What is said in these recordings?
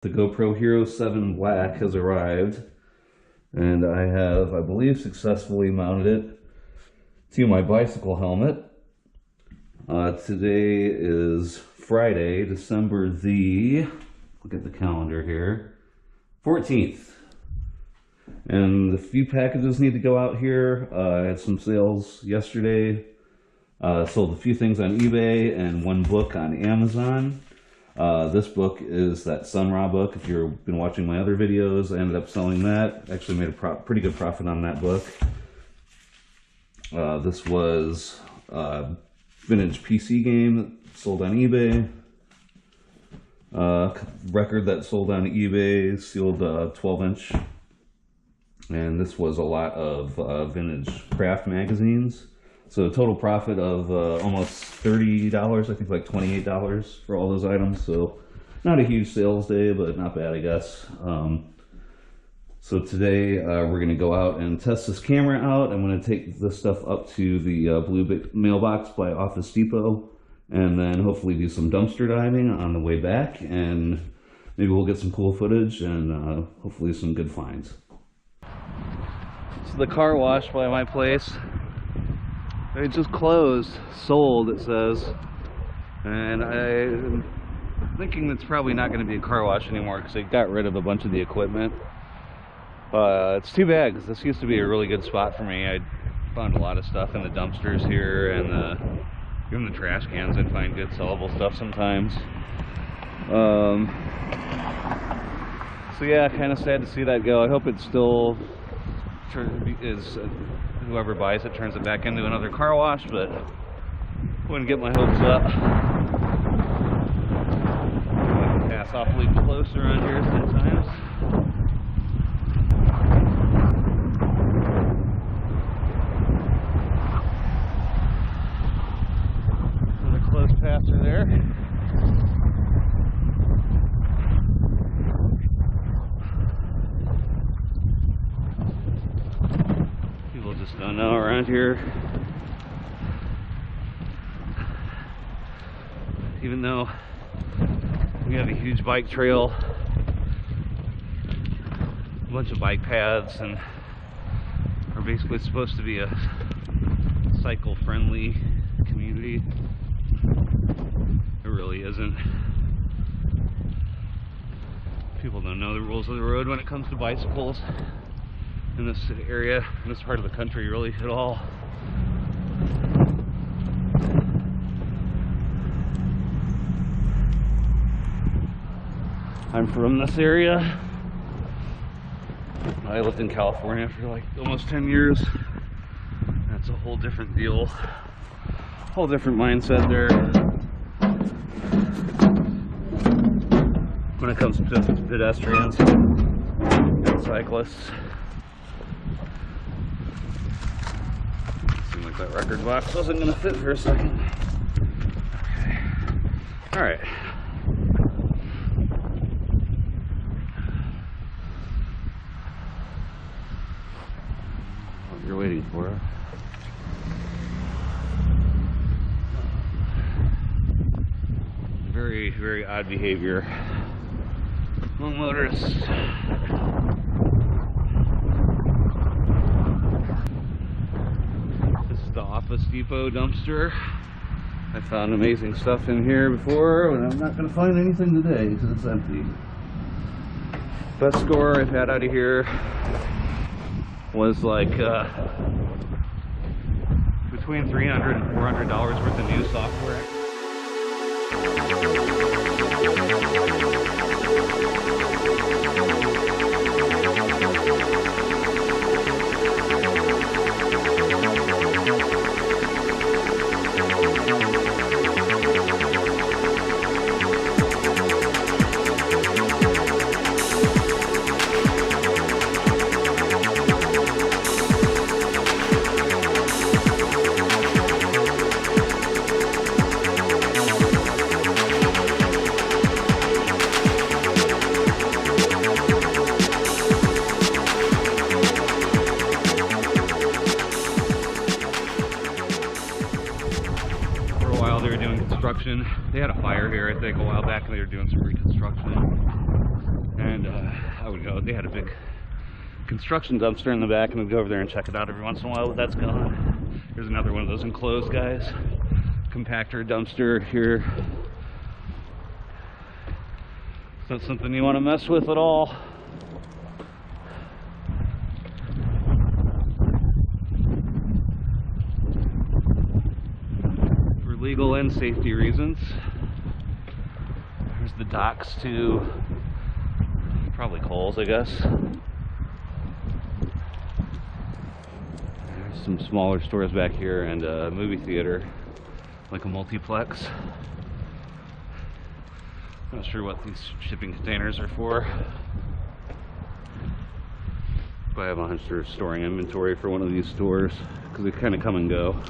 The GoPro Hero 7 Black has arrived, and I have, I believe, successfully mounted it to my bicycle helmet. Today is Friday, December the, look at the calendar here, 14th. And a few packages need to go out here. I had some sales yesterday. Sold a few things on eBay and one book on Amazon. This book is that Sun Ra book. If you've been watching my other videos, I ended up selling that. Actually made a pretty good profit on that book. This was a vintage PC game that sold on eBay. Record that sold on eBay, sealed 12-inch. And this was a lot of vintage craft magazines. So a total profit of almost $30, I think like $28 for all those items. So not a huge sales day, but not bad, I guess. So today we're gonna go out and test this camera out. I'm gonna take this stuff up to the blue mailbox by Office Depot, and then hopefully do some dumpster diving on the way back, and maybe we'll get some cool footage and hopefully some good finds. So the car wash by my place, it just closed, sold, it says, and I'm thinking it's probably not going to be a car wash anymore because they got rid of a bunch of the equipment. It's too bad because this used to be a really good spot for me. I found a lot of stuff in the dumpsters here, and even the trash cans I'd find good sellable stuff sometimes. So yeah, kind of sad to see that go. I hope it still is whoever buys it turns it back into another car wash, but wouldn't get my hopes up. I can pass awfully close around here sometimes. Another close passer there. Just don't know around here. Even though we have a huge bike trail, a bunch of bike paths, and are basically supposed to be a cycle-friendly community, it really isn't. People don't know the rules of the road when it comes to bicycles in this area, in this part of the country, really at all. I'm from this area. I lived in California for like almost 10 years. That's a whole different deal. Whole different mindset there when it comes to pedestrians and cyclists. That record box wasn't going to fit for a second. Okay. All right. What you're waiting for? Very, very odd behavior among motorists. The Office Depot dumpster. I found amazing stuff in here before, and I'm not going to find anything today because it's empty. Best score I've had out of here was like between $300 and $400 worth of new software. They had a fire here, I think, a while back, and they were doing some reconstruction. ago, they had a big construction dumpster in the back, and I'd go over there and check it out every once in a while, but that's gone. Here's another one of those enclosed guys. Compactor dumpster here. It's not something you want to mess with at all. For legal and safety reasons. There's the docks to probably Kohl's, I guess. There's some smaller stores back here and a movie theater, like a multiplex. Not sure what these shipping containers are for, but I have a hunch they're storing inventory for one of these stores because they kind of come and go.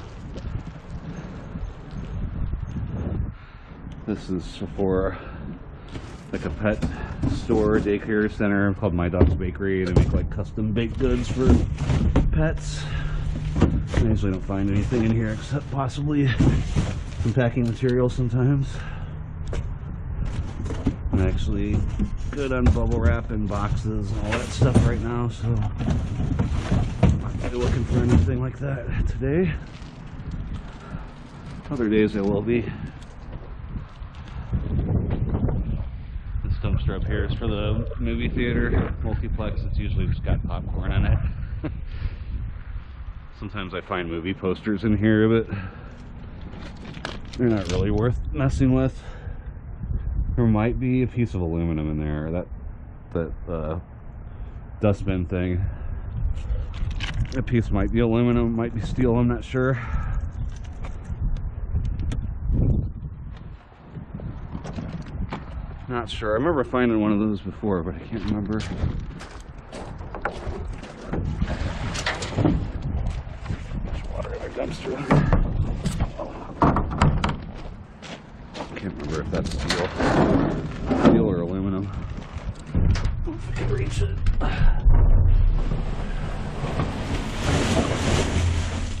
This is for like a pet store, daycare center called My Dog's Bakery. They make like custom baked goods for pets. I usually don't find anything in here except possibly some packing material sometimes. I'm actually good on bubble wrap and boxes and all that stuff right now, so I'm not really looking for anything like that today. Other days I will be. This dumpster up here is for the movie theater multiplex. It's usually just got popcorn in it. Sometimes I find movie posters in here, but they're not really worth messing with. There might be a piece of aluminum in there, that dustbin thing. That piece might be aluminum, might be steel, I'm not sure. Not sure. I remember finding one of those before, but I can't remember. There's water in our dumpster. Can't remember if that's steel or aluminum. If I can reach it.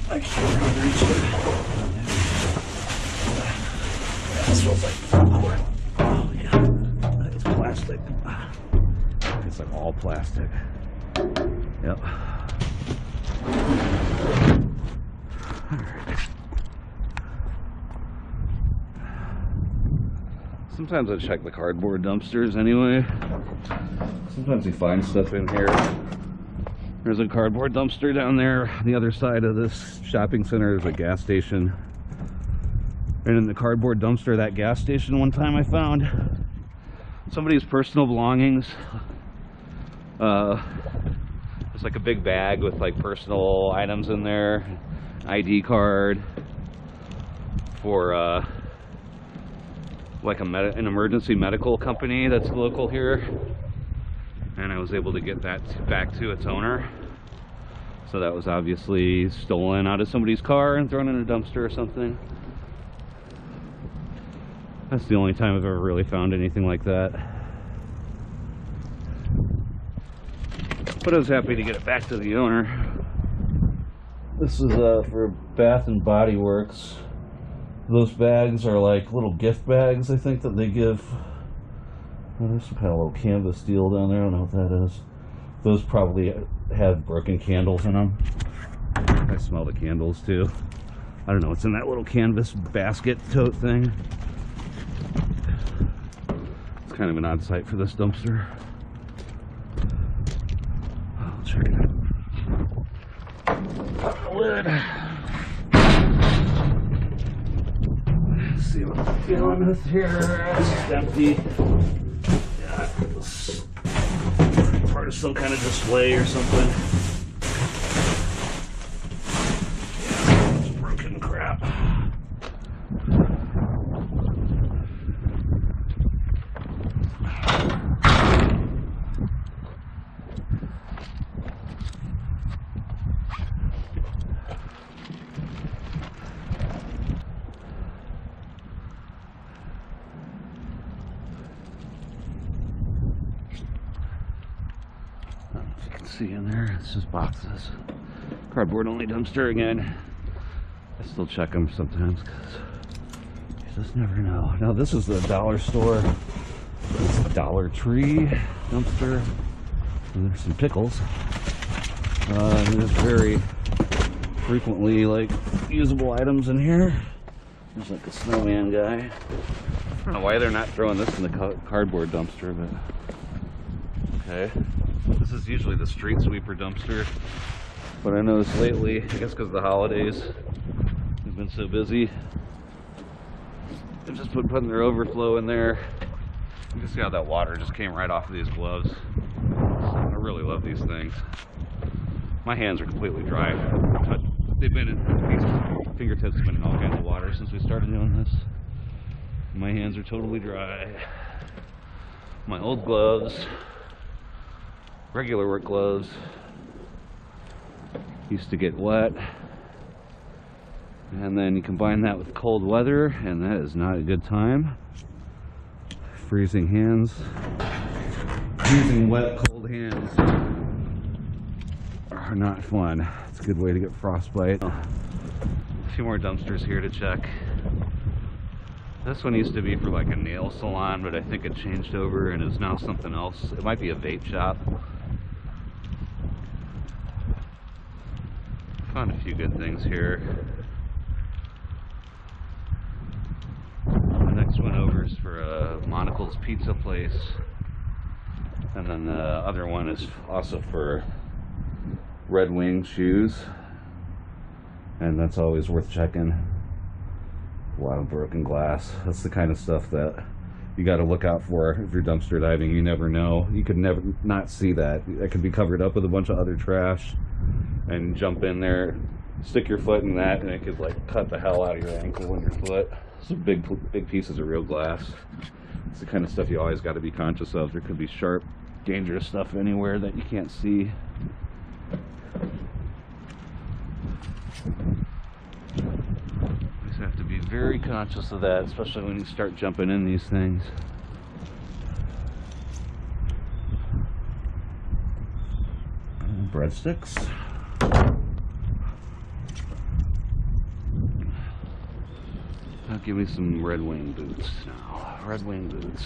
I can't reach it. That smells like popcorn. Oh yeah, it's plastic. It's like all plastic. Yep. All right. Sometimes I check the cardboard dumpsters anyway. Sometimes you find stuff in here. There's a cardboard dumpster down there. The other side of this shopping center is a gas station. And in the cardboard dumpster, that gas station, one time I found somebody's personal belongings. It's like a big bag with like personal items in there. ID card for like an emergency medical company that's local here, and I was able to get that back to its owner. So that was obviously stolen out of somebody's car and thrown in a dumpster or something. That's the only time I've ever really found anything like that. But I was happy to get it back to the owner. This is for Bath and Body Works. Those bags are like little gift bags, I think, that they give. Oh, there's some kind of little canvas deal down there. I don't know what that is. Those probably have broken candles in them. I smell the candles too. I don't know what's in that little canvas basket tote thing. It's kind of an odd sight for this dumpster. I'll check it out. Pop the lid. See what I'm feeling with here. It's empty. Yeah, it's part of some kind of display or something. Yeah, it's broken crap. See in there, it's just boxes. Cardboard only dumpster again. I still check them sometimes because you just never know. Now this is the dollar store. It's Dollar Tree dumpster. There's some pickles. There's very frequently like usable items in here. There's like a snowman guy. I don't know why they're not throwing this in the cardboard dumpster, but okay. This is usually the street sweeper dumpster, but I noticed lately, I guess because of the holidays, they've been so busy, they've just been putting their overflow in there. You can see how that water just came right off of these gloves. I really love these things. My hands are completely dry. They've been in, these fingertips have been in all kinds of water since we started doing this. My hands are totally dry. My old gloves, regular work gloves, used to get wet. And then you combine that with cold weather, and that is not a good time. Freezing hands. Freezing wet, cold hands are not fun. It's a good way to get frostbite. A few more dumpsters here to check. This one used to be for like a nail salon, but I think it changed over and is now something else. It might be a vape shop. Found a few good things here. The next one over is for Monocle's Pizza Place. And then the other one is also for Red Wing shoes. And that's always worth checking. A lot of broken glass. That's the kind of stuff that you got to look out for if you're dumpster diving. You never know. You could never not see that. It could be covered up with a bunch of other trash, and jump in there, stick your foot in that, and it could like cut the hell out of your ankle and your foot. Some big pieces of real glass. It's the kind of stuff you always got to be conscious of. There could be sharp, dangerous stuff anywhere that you can't see. Have to be very conscious of that, especially when you start jumping in these things. Breadsticks. Now give me some Red Wing boots now. Red Wing boots.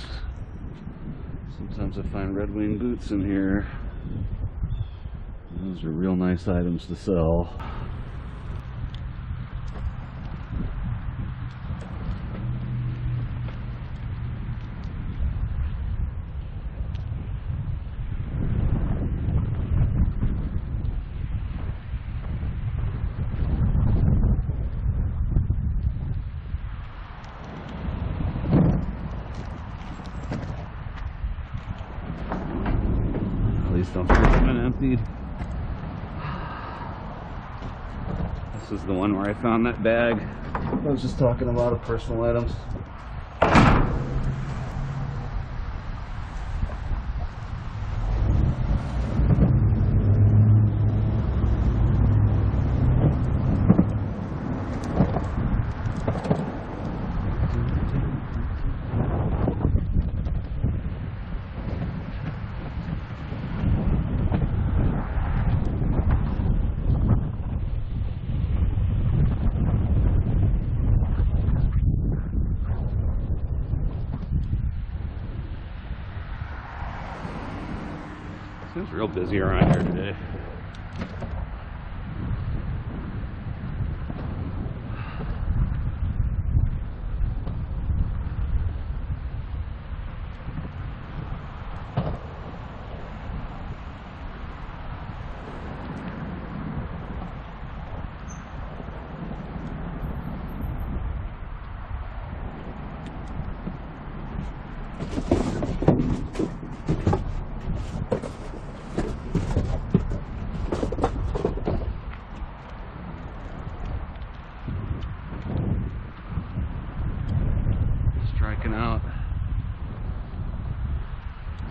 Sometimes I find Red Wing boots in here. Those are real nice items to sell. Dumpsters have been emptied. This is the one where I found that bag I was just talking about of personal items. Seems real busy around here today.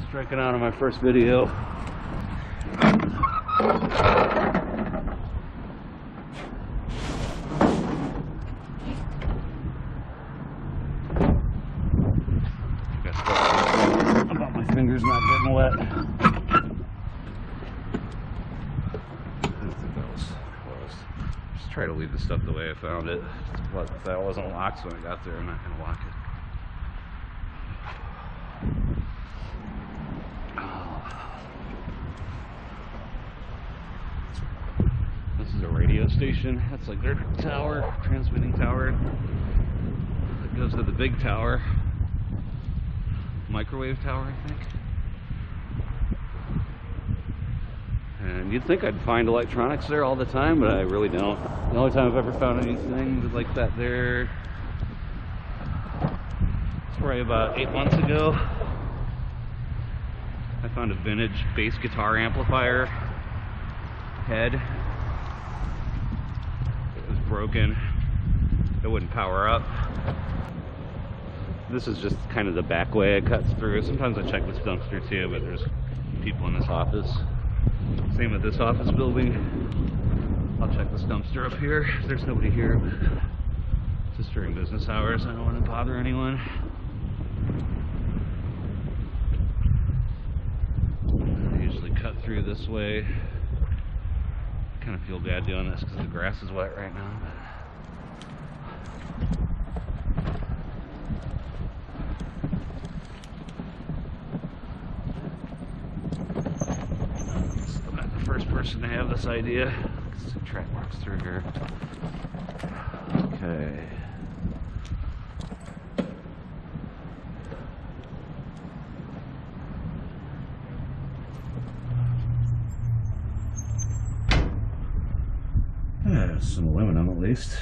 Striking out on my first video. About my fingers not getting wet. I don't think that was close. Just try to leave the stuff the way I found it. But if that wasn't locked when I got there, I'm not going to lock it. station. That's like their tower, transmitting tower. It goes to the big tower, microwave tower, I think. And you'd think I'd find electronics there all the time, but I really don't. The only time I've ever found anything like that there was probably about 8 months ago. I found a vintage bass guitar amplifier head. It was broken. It wouldn't power up. This is just kind of the back way it cuts through. Sometimes I check this dumpster too, but there's people in this office. Same with this office building. I'll check this dumpster up here. There's nobody here, but just during business hours. I don't want to bother anyone. I usually cut through this way. I kind of feel bad doing this because the grass is wet right now. I'm not the first person to have this idea. The track marks through here. Okay. Some aluminum at least.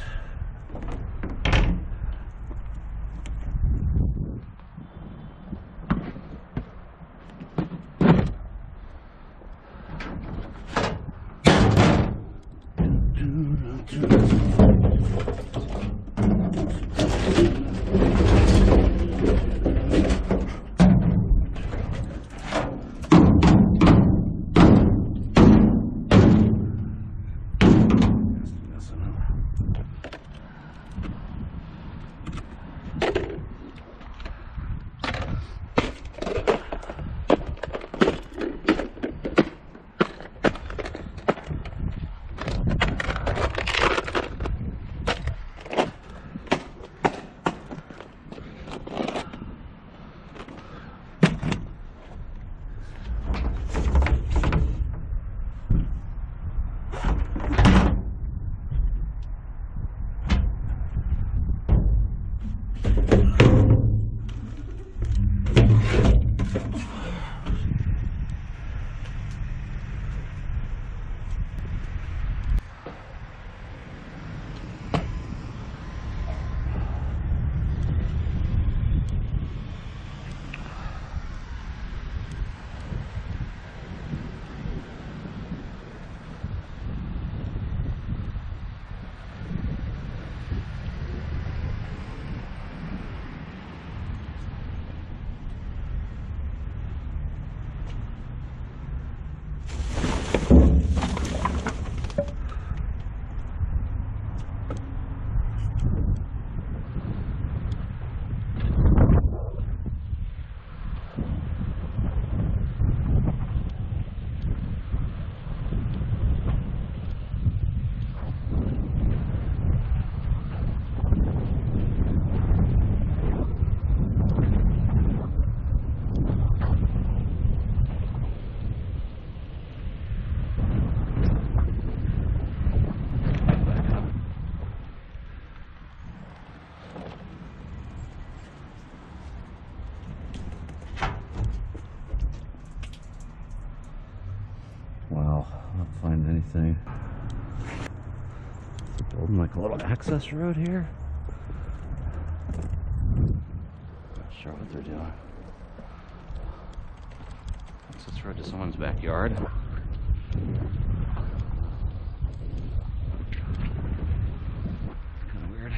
Wow, I don't find anything. Building like a little access road here. Not sure what they're doing. Access road to someone's backyard. Kind of weird.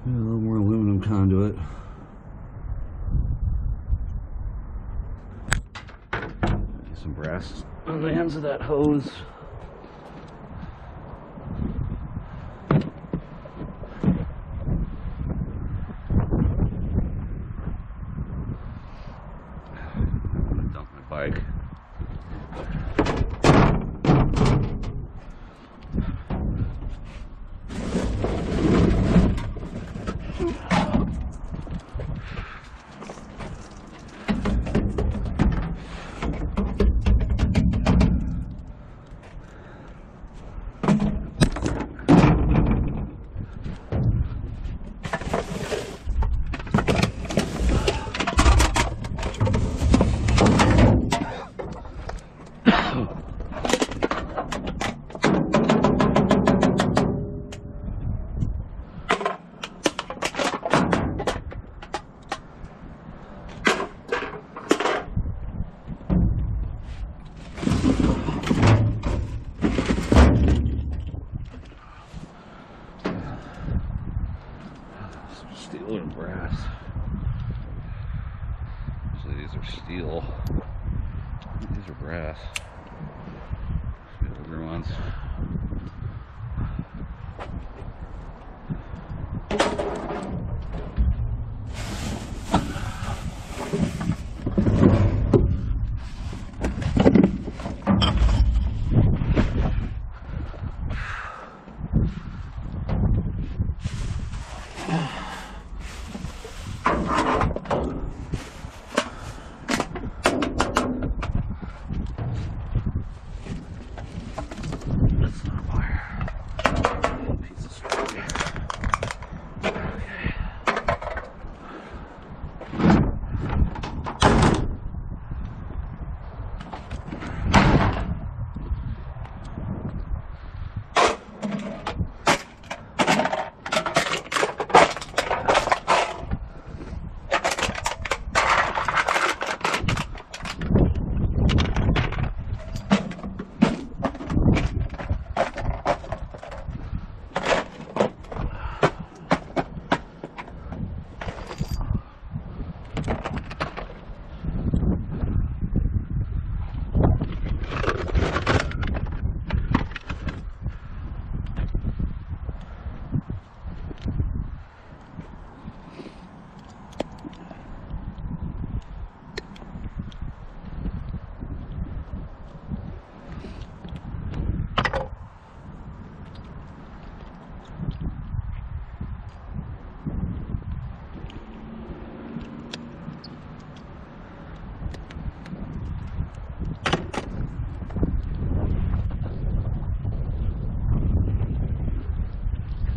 A little more aluminum conduit. Some brass on the ends of that hose. I'm gonna dump my bike. these are steel. These are brass. The older ones.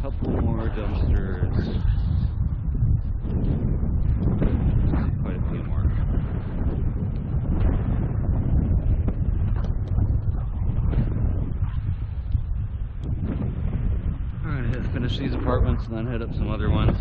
Couple more dumpsters. Quite a few more. Alright, finish these apartments and then head up some other ones.